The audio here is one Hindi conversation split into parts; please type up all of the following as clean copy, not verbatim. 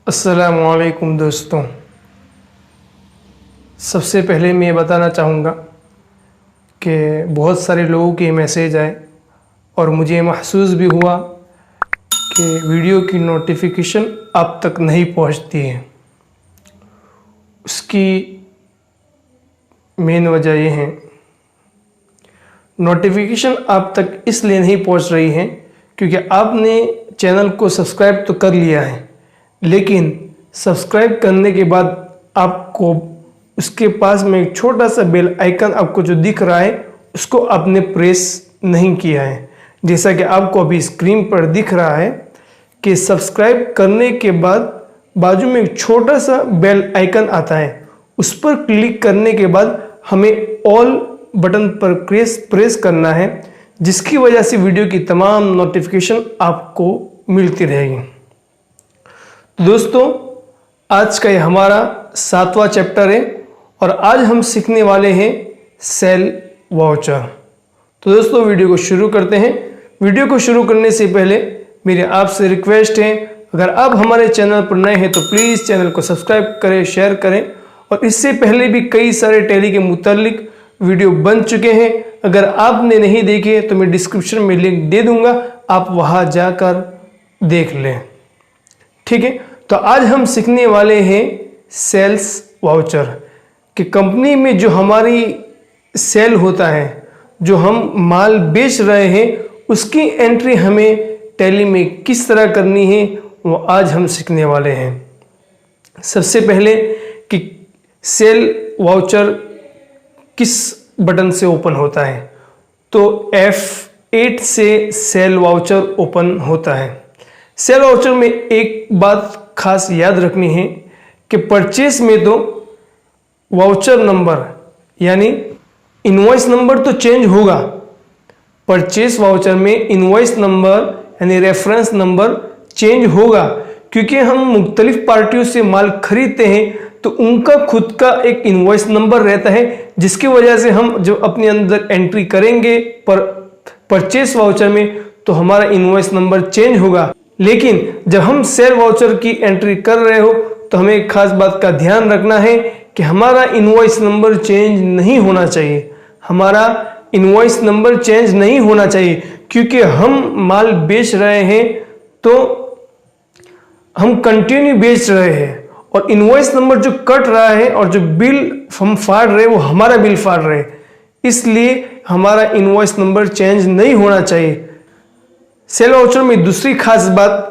अस्सलामुअलैकुम दोस्तों, सबसे पहले मैं बताना चाहूँगा कि बहुत सारे लोगों के मैसेज आए और मुझे महसूस भी हुआ कि वीडियो की नोटिफिकेशन आप तक नहीं पहुँचती है। उसकी मेन वजह ये है, नोटिफिकेशन आप तक इसलिए नहीं पहुँच रही है क्योंकि आपने चैनल को सब्सक्राइब तो कर लिया है, लेकिन सब्सक्राइब करने के बाद आपको उसके पास में एक छोटा सा बेल आइकन आपको जो दिख रहा है उसको आपने प्रेस नहीं किया है। जैसा कि आपको अभी स्क्रीन पर दिख रहा है कि सब्सक्राइब करने के बाद बाजू में एक छोटा सा बेल आइकन आता है, उस पर क्लिक करने के बाद हमें ऑल बटन पर प्रेस करना है, जिसकी वजह से वीडियो की तमाम नोटिफिकेशन आपको मिलती रहेगी। तो दोस्तों, आज का ये हमारा 7वां चैप्टर है और आज हम सीखने वाले हैं सेल वाउचर। तो दोस्तों, वीडियो को शुरू करते हैं। वीडियो को शुरू करने से पहले मेरी आपसे रिक्वेस्ट है, अगर आप हमारे चैनल पर नए हैं तो प्लीज़ चैनल को सब्सक्राइब करें, शेयर करें। और इससे पहले भी कई सारे टैली के मुतालिक वीडियो बन चुके हैं, अगर आपने नहीं देखे तो मैं डिस्क्रिप्शन में लिंक दे दूंगा, आप वहां जाकर देख लें। ठीक है, तो आज हम सीखने वाले हैं सेल्स वाउचर कि कंपनी में जो हमारी सेल होता है, जो हम माल बेच रहे हैं, उसकी एंट्री हमें टैली में किस तरह करनी है वो आज हम सीखने वाले हैं। सबसे पहले कि सेल वाउचर किस बटन से ओपन होता है, तो F8 से सेल वाउचर ओपन होता है। सेल वाउचर में एक बात खास याद रखनी है कि परचेस में तो वाउचर नंबर यानी इनवॉइस नंबर तो चेंज होगा, परचेस वाउचर में इनवॉइस नंबर यानी रेफरेंस नंबर चेंज होगा, क्योंकि हम मुख्तलिफ पार्टियों से माल खरीदते हैं तो उनका खुद का एक इनवॉइस नंबर रहता है, जिसकी वजह से हम जब अपने अंदर एंट्री करेंगे परचेस वाउचर में तो हमारा इनवॉइस नंबर चेंज होगा। लेकिन जब हम सेल वाउचर की एंट्री कर रहे हो तो हमें एक खास बात का ध्यान रखना है कि हमारा इनवॉइस नंबर चेंज नहीं होना चाहिए। हमारा इनवॉइस नंबर चेंज नहीं होना चाहिए क्योंकि हम माल बेच रहे हैं तो हम कंटिन्यू बेच रहे हैं और इनवॉइस नंबर जो कट रहा है और जो बिल हम फाड़ रहे हैं वो हमारा बिल फाड़ रहे हैं, इसलिए हमारा इनवॉइस नंबर चेंज नहीं होना चाहिए। सेल वाउचर में दूसरी खास बात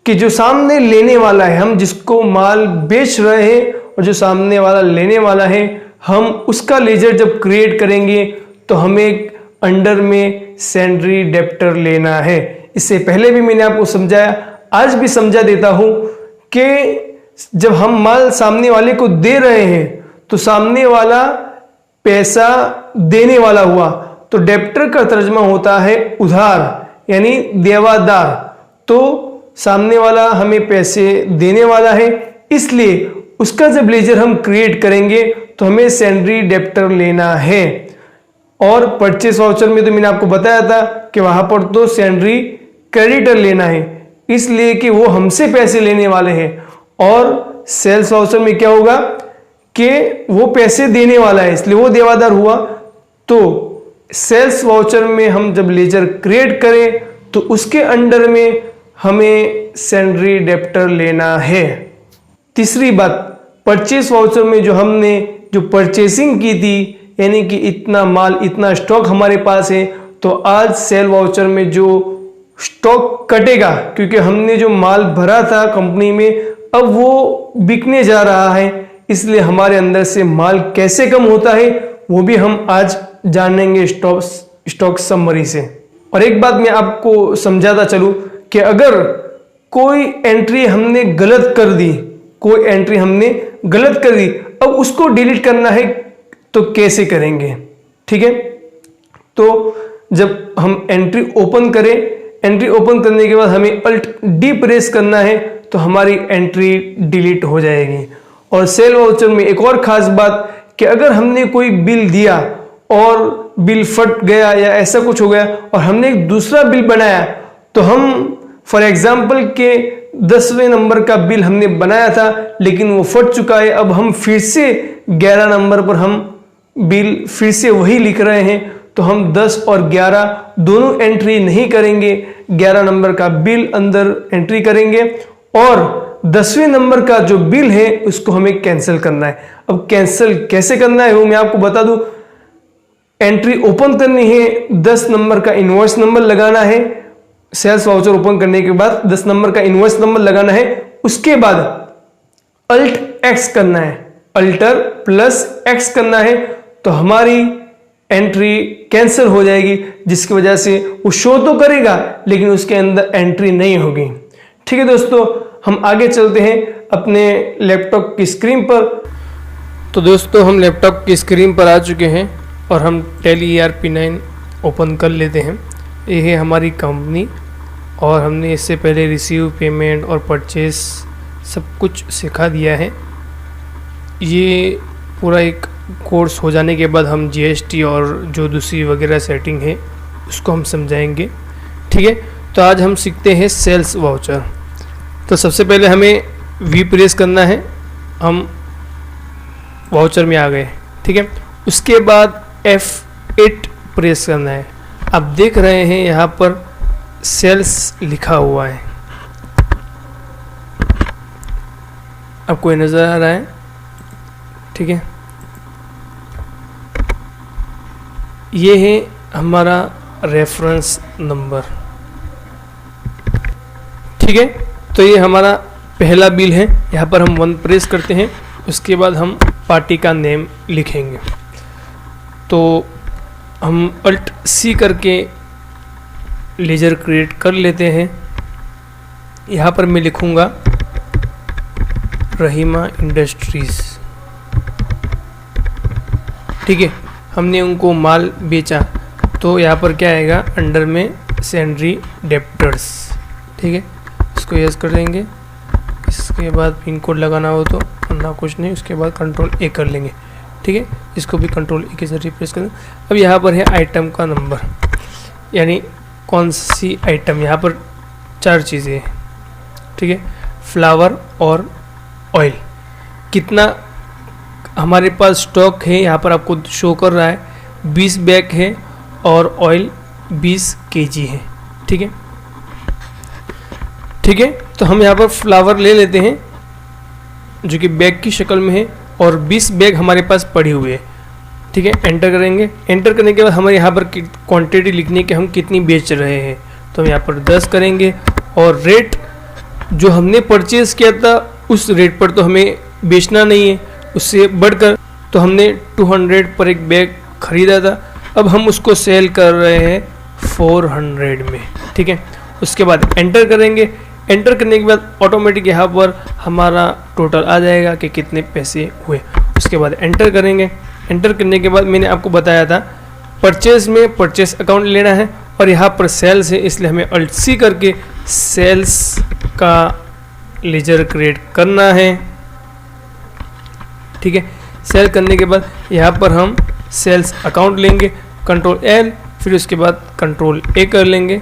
कि जो सामने लेने वाला है, हम जिसको माल बेच रहे हैं और जो सामने वाला लेने वाला है, हम उसका लेजर जब क्रिएट करेंगे तो हमें अंडर में सेंड्री डेप्टर लेना है। इससे पहले भी मैंने आपको समझाया, आज भी समझा देता हूं कि जब हम माल सामने वाले को दे रहे हैं तो सामने वाला पैसा देने वाला हुआ, तो डेप्टर का तर्जमा होता है उधार यानी देवादार। तो सामने वाला हमें पैसे देने वाला है, इसलिए उसका जब लेजर हम क्रिएट करेंगे तो हमें सेंड्री डेप्टर लेना है। और परचेस वाउचर में तो मैंने आपको बताया था कि वहां पर तो सेंड्री क्रेडिटर लेना है, इसलिए कि वो हमसे पैसे लेने वाले हैं। और सेल्स वाउचर में क्या होगा कि वो पैसे देने वाला है, इसलिए वो देवादार हुआ। तो सेल्स वाउचर में हम जब लेजर क्रिएट करें तो उसके अंडर में हमें सेंड्री डेप्टर लेना है। तीसरी बात, परचेस वाउचर में जो हमने जो परचेसिंग की थी, यानी कि इतना माल इतना स्टॉक हमारे पास है, तो आज सेल वाउचर में जो स्टॉक कटेगा क्योंकि हमने जो माल भरा था कंपनी में अब वो बिकने जा रहा है, इसलिए हमारे अंदर से माल कैसे कम होता है वो भी हम आज जानेंगे स्टॉक समरी से। और एक बात मैं आपको समझाता चलूं कि अगर कोई एंट्री हमने गलत कर दी, अब उसको डिलीट करना है तो कैसे करेंगे? ठीक है, तो जब हम एंट्री ओपन करें, एंट्री ओपन करने के बाद हमें अल्ट डी प्रेस करना है तो हमारी एंट्री डिलीट हो जाएगी। और सेल वाउचर में एक और खास बात कि अगर हमने कोई बिल दिया और बिल फट गया या ऐसा कुछ हो गया और हमने एक दूसरा बिल बनाया, तो हम फॉर एग्जाम्पल के 10वें नंबर का बिल हमने बनाया था लेकिन वो फट चुका है। अब हम फिर से 11 नंबर पर हम बिल फिर से वही लिख रहे हैं, तो हम 10 और 11 दोनों एंट्री नहीं करेंगे, 11 नंबर का बिल अंदर एंट्री करेंगे और 10वें नंबर का जो बिल है उसको हमें कैंसिल करना है। अब कैंसिल कैसे करना है वो मैं आपको बता दूं। एंट्री ओपन करनी है, 10 नंबर का इनवॉइस नंबर लगाना है, सेल्स वाउचर ओपन करने के बाद 10 नंबर का इनवॉइस नंबर लगाना है, उसके बाद अल्ट एक्स करना है, अल्टर प्लस एक्स करना है, तो हमारी एंट्री कैंसिल हो जाएगी, जिसकी वजह से वो शो तो करेगा लेकिन उसके अंदर एंट्री नहीं होगी। ठीक है दोस्तों, हम आगे चलते हैं अपने लैपटॉप की स्क्रीन पर। तो दोस्तों हम लैपटॉप की स्क्रीन पर आ चुके हैं और हम टैली ERP9 ओपन कर लेते हैं। ये है हमारी कंपनी और हमने इससे पहले रिसीव, पेमेंट और परचेस सब कुछ सिखा दिया है। ये पूरा एक कोर्स हो जाने के बाद हम GST और जो दूसरी वगैरह सेटिंग है उसको हम समझाएंगे। ठीक है, तो आज हम सीखते हैं सेल्स वाउचर। तो सबसे पहले हमें V प्रेस करना है, हम वाउचर में आ गए। ठीक है, उसके बाद F8 प्रेस करना है। आप देख रहे हैं यहाँ पर सेल्स लिखा हुआ है, आपको ये नज़र आ रहा है। ठीक है, ये है हमारा रेफरेंस नंबर। ठीक है, तो ये हमारा पहला बिल है। यहाँ पर हम 1 प्रेस करते हैं, उसके बाद हम पार्टी का नेम लिखेंगे। तो हम अल्ट C करके लेजर क्रिएट कर लेते हैं। यहाँ पर मैं लिखूँगा रहीमा इंडस्ट्रीज़। ठीक है, हमने उनको माल बेचा तो यहाँ पर क्या आएगा, अंडर में सैंड्री डेप्टर्स। ठीक है, इसको यस कर देंगे। इसके बाद पिन कोड लगाना हो तो ना कुछ नहीं, उसके बाद कंट्रोल A कर लेंगे। ठीक है, इसको भी कंट्रोल A के जरिए प्रेस कर दें। अब यहाँ पर है आइटम का नंबर, यानी कौन सी आइटम। यहाँ पर 4 चीज़ें हैं। ठीक है, फ्लावर और ऑयल, कितना हमारे पास स्टॉक है यहाँ पर आपको शो कर रहा है, 20 बैग है और ऑयल 20 kg है। ठीक है, ठीक है, तो हम यहाँ पर फ्लावर ले लेते हैं जो कि बैग की शक्ल में है और 20 बैग हमारे पास पड़ी हुई है। ठीक है, एंटर करेंगे। एंटर करने के बाद हमारे यहाँ पर क्वांटिटी लिखनी है कि हम कितनी बेच रहे हैं, तो हम यहाँ पर 10 करेंगे और रेट जो हमने परचेज किया था उस रेट पर तो हमें बेचना नहीं है, उससे बढ़कर तो हमने 200 पर एक बैग खरीदा था, अब हम उसको सेल कर रहे हैं 400 में। ठीक है, उसके बाद एंटर करेंगे। एंटर करने के बाद ऑटोमेटिक यहाँ पर हमारा टोटल आ जाएगा कि कितने पैसे हुए। उसके बाद एंटर करेंगे। एंटर करने के बाद मैंने आपको बताया था परचेज में परचेज अकाउंट लेना है और यहाँ पर सेल्स है, इसलिए हमें अल्ट C करके सेल्स का लेजर क्रिएट करना है। ठीक है, सेल करने के बाद यहाँ पर हम सेल्स अकाउंट लेंगे, कंट्रोल L, फिर उसके बाद कंट्रोल A कर लेंगे।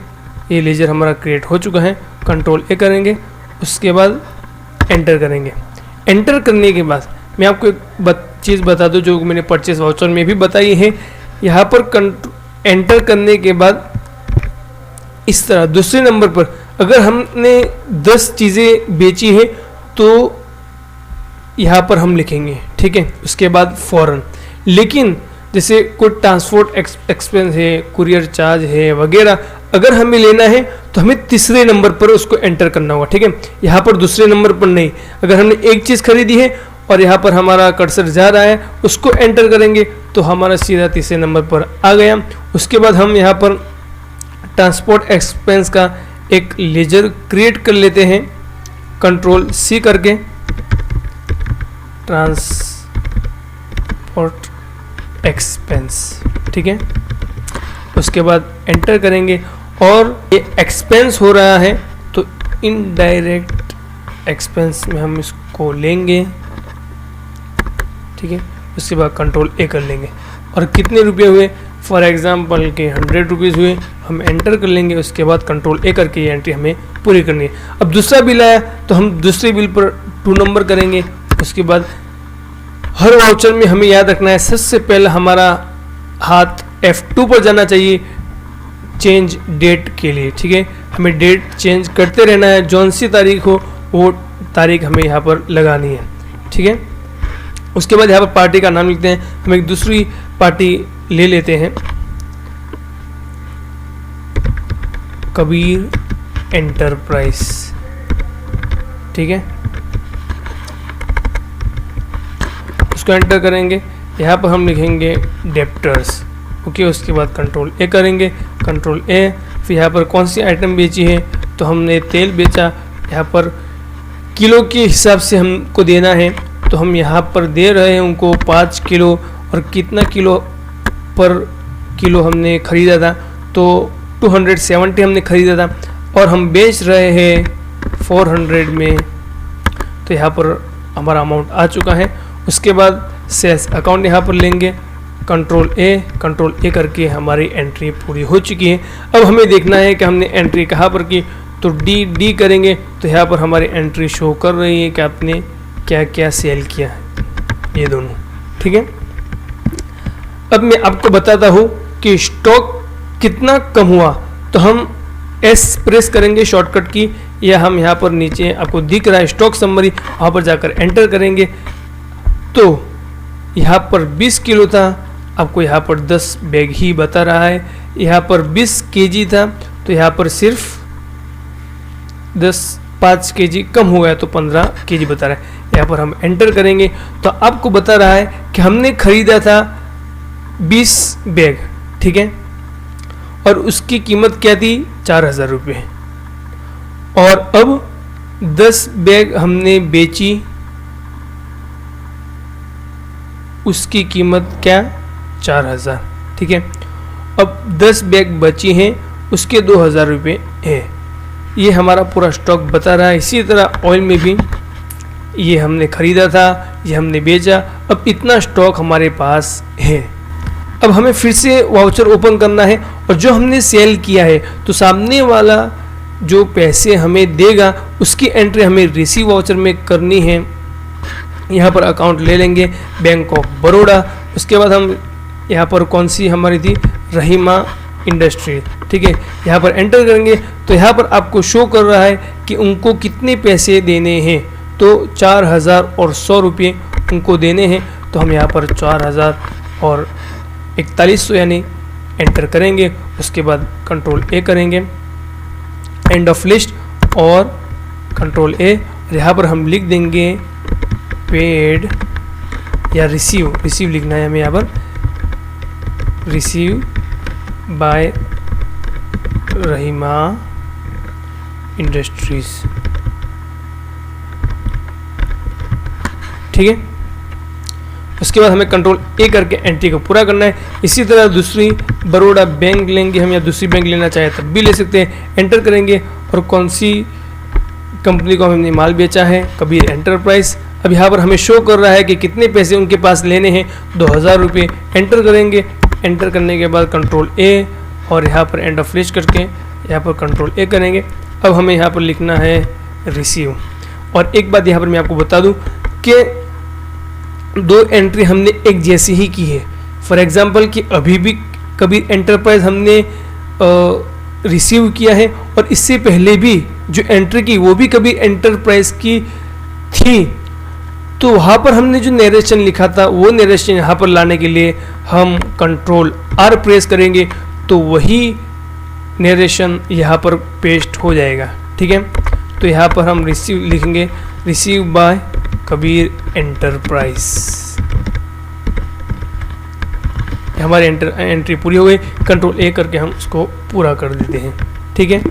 ये लेजर हमारा क्रिएट हो चुका है, कंट्रोल A करेंगे, उसके बाद एंटर करेंगे। एंटर करने के बाद मैं आपको एक चीज़ बता दूं जो मैंने परचेस वाउचर में भी बताई है। यहाँ पर एंटर करने के बाद इस तरह दूसरे नंबर पर अगर हमने 10 चीज़ें बेची है तो यहाँ पर हम लिखेंगे। ठीक है, उसके बाद फौरन। लेकिन जैसे कोई ट्रांसपोर्ट एक्सपेंस है, कुरियर चार्ज है वगैरह अगर हमें लेना है तो हमें तीसरे नंबर पर उसको एंटर करना होगा। ठीक है, यहाँ पर दूसरे नंबर पर नहीं। अगर हमने एक चीज़ खरीदी है और यहाँ पर हमारा कर्सर जा रहा है, उसको एंटर करेंगे तो हमारा सीधा तीसरे नंबर पर आ गया। उसके बाद हम यहाँ पर ट्रांसपोर्ट एक्सपेंस का एक लेजर क्रिएट कर लेते हैं, कंट्रोल C करके, ट्रांसपोर्ट एक्सपेंस। ठीक है, उसके बाद एंटर करेंगे और ये एक्सपेंस हो रहा है तो इनडायरेक्ट एक्सपेंस में हम इसको लेंगे। ठीक है, उसके बाद कंट्रोल A कर लेंगे और कितने रुपए हुए फॉर एग्जांपल के 100 रुपीज़ हुए, हम एंटर कर लेंगे। उसके बाद कंट्रोल ए करके ये एंट्री हमें पूरी करनी है। अब दूसरा बिल आया तो हम दूसरे बिल पर 2 नंबर करेंगे। उसके बाद हर वाउचर में हमें याद रखना है, सबसे पहले हमारा हाथ F2 पर जाना चाहिए चेंज डेट के लिए, ठीक है। हमें डेट चेंज करते रहना है, जौन सी तारीख हो वो तारीख हमें यहाँ पर लगानी है, ठीक है। उसके बाद यहाँ पर पार्टी का नाम लिखते हैं। हम एक दूसरी पार्टी ले लेते हैं, कबीर एंटरप्राइज, ठीक है। उसको एंटर करेंगे। यहाँ पर हम लिखेंगे डेप्टर्स, ओके। उसके बाद कंट्रोल ए करेंगे, कंट्रोल ए। फिर यहाँ पर कौन सी आइटम बेची है, तो हमने तेल बेचा। यहाँ पर किलो के हिसाब से हमको देना है, तो हम यहाँ पर दे रहे हैं उनको 5 किलो। और कितना किलो पर किलो हमने ख़रीदा था, तो 270 हमने ख़रीदा था और हम बेच रहे हैं 400 में, तो यहाँ पर हमारा अमाउंट आ चुका है। उसके बाद सेल्स अकाउंट यहाँ पर लेंगे, कंट्रोल ए करके हमारी एंट्री पूरी हो चुकी है। अब हमें देखना है कि हमने एंट्री कहाँ पर की, तो डी करेंगे। तो यहाँ पर हमारी एंट्री शो कर रही है कि आपने क्या क्या सेल किया है, ये दोनों, ठीक है। अब मैं आपको बताता हूँ कि स्टॉक कितना कम हुआ, तो हम एस प्रेस करेंगे शॉर्टकट की, या हम यहाँ पर नीचे आपको दिख रहा है स्टॉक समरी, वहाँ पर जाकर एंटर करेंगे। तो यहाँ पर 20 किलो था, आपको यहाँ पर 10 बैग ही बता रहा है। यहाँ पर 20 केजी था, तो यहाँ पर सिर्फ 5 केजी कम हो गया, तो 15 केजी बता रहा है। यहाँ पर हम एंटर करेंगे तो आपको बता रहा है कि हमने खरीदा था 20 बैग, ठीक है, और उसकी कीमत क्या थी, 4000 रुपये। और अब 10 बैग हमने बेची, उसकी कीमत क्या, 4000, ठीक है। अब 10 बैग बची हैं, उसके 2000 रुपये है। ये हमारा पूरा स्टॉक बता रहा है। इसी तरह ऑयल में भी ये हमने ख़रीदा था, ये हमने बेचा, अब इतना स्टॉक हमारे पास है। अब हमें फिर से वाउचर ओपन करना है और जो हमने सेल किया है, तो सामने वाला जो पैसे हमें देगा उसकी एंट्री हमें रिसीव वाउचर में करनी है। यहाँ पर अकाउंट ले लेंगे बैंक ऑफ बड़ौदा। उसके बाद हम यहाँ पर कौन सी हमारी थी, रहीमा इंडस्ट्री, ठीक है, यहाँ पर एंटर करेंगे। तो यहाँ पर आपको शो कर रहा है कि उनको कितने पैसे देने हैं, तो 4000 रुपये उनको देने हैं। तो हम यहाँ पर 4041 यानी एंटर करेंगे। उसके बाद कंट्रोल ए करेंगे, एंड ऑफ लिस्ट, और कंट्रोल ए। यहाँ पर हम लिख देंगे पेड या रिसीव लिखना है हमें, यहाँ पर रिसीव बाय रहीमा इंडस्ट्रीज, ठीक है। उसके बाद हमें कंट्रोल ए करके एंट्री को पूरा करना है। इसी तरह दूसरी बड़ौदा बैंक लेंगे हम, या दूसरी बैंक लेना चाहे तब भी ले सकते हैं। एंटर करेंगे और कौन सी कंपनी को हमने माल बेचा है, कबीर एंटरप्राइज। अब यहाँ पर हमें शो कर रहा है कि कितने पैसे उनके पास लेने हैं, 2000 रुपये। एंटर करेंगे, एंटर करने के बाद कंट्रोल ए और यहाँ पर एंड ऑफ लिस्ट करके यहाँ पर कंट्रोल ए करेंगे। अब हमें यहाँ पर लिखना है रिसीव। और एक बात यहाँ पर मैं आपको बता दूँ कि 2 एंट्री हमने एक जैसी ही की है। फॉर एग्जांपल कि अभी भी कबीर एंटरप्राइज हमने रिसीव किया है, और इससे पहले भी जो एंट्री की वो भी कबीर एंटरप्राइज की थी। तो वहाँ पर हमने जो नरेशन लिखा था वो नरेशन यहाँ पर लाने के लिए हम कंट्रोल आर प्रेस करेंगे, तो वही नरेशन यहाँ पर पेस्ट हो जाएगा, ठीक है। तो यहाँ पर हम रिसीव लिखेंगे, रिसीव बाय कबीर एंटरप्राइज। हमारी एंट्री पूरी हो गई। कंट्रोल ए करके हम उसको पूरा कर देते हैं, ठीक है।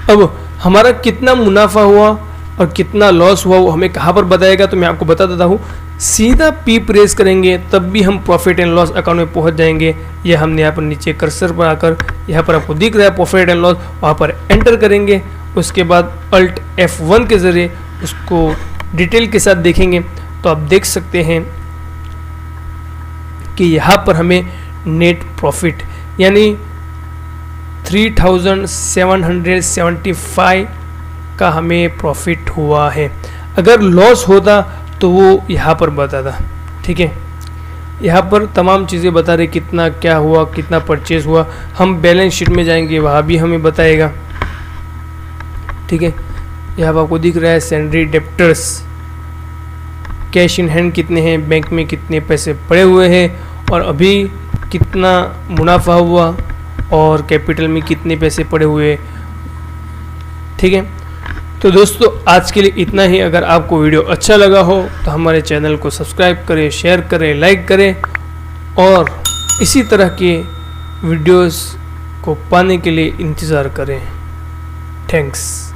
अब हमारा कितना मुनाफा हुआ और कितना लॉस हुआ वो हमें कहाँ पर बताएगा, तो मैं आपको बता देता हूँ। सीधा पी प्रेस करेंगे तब भी हम प्रॉफिट एंड लॉस अकाउंट में पहुँच जाएंगे। यह हमने यहाँ पर नीचे कर्सर पर आकर यहाँ पर आपको दिख रहा है प्रॉफिट एंड लॉस, वहाँ पर एंटर करेंगे। उसके बाद अल्ट F1 के ज़रिए उसको डिटेल के साथ देखेंगे, तो आप देख सकते हैं कि यहाँ पर हमें नेट प्रॉफिट, यानी 3775 का हमें प्रॉफिट हुआ है। अगर लॉस होता तो वो यहाँ पर बताता, ठीक है। यहाँ पर तमाम चीज़ें बता रहे, कितना क्या हुआ, कितना परचेज हुआ। हम बैलेंस शीट में जाएंगे, वहाँ भी हमें बताएगा, ठीक है। यहाँ पर आपको दिख रहा है salary debtors, cash in hand कितने हैं, बैंक में कितने पैसे पड़े हुए हैं और अभी कितना मुनाफा हुआ और कैपिटल में कितने पैसे पड़े हुए, ठीक है। तो दोस्तों आज के लिए इतना ही। अगर आपको वीडियो अच्छा लगा हो तो हमारे चैनल को सब्सक्राइब करें, शेयर करें, लाइक करें और इसी तरह के वीडियोस को पाने के लिए इंतज़ार करें। थैंक्स।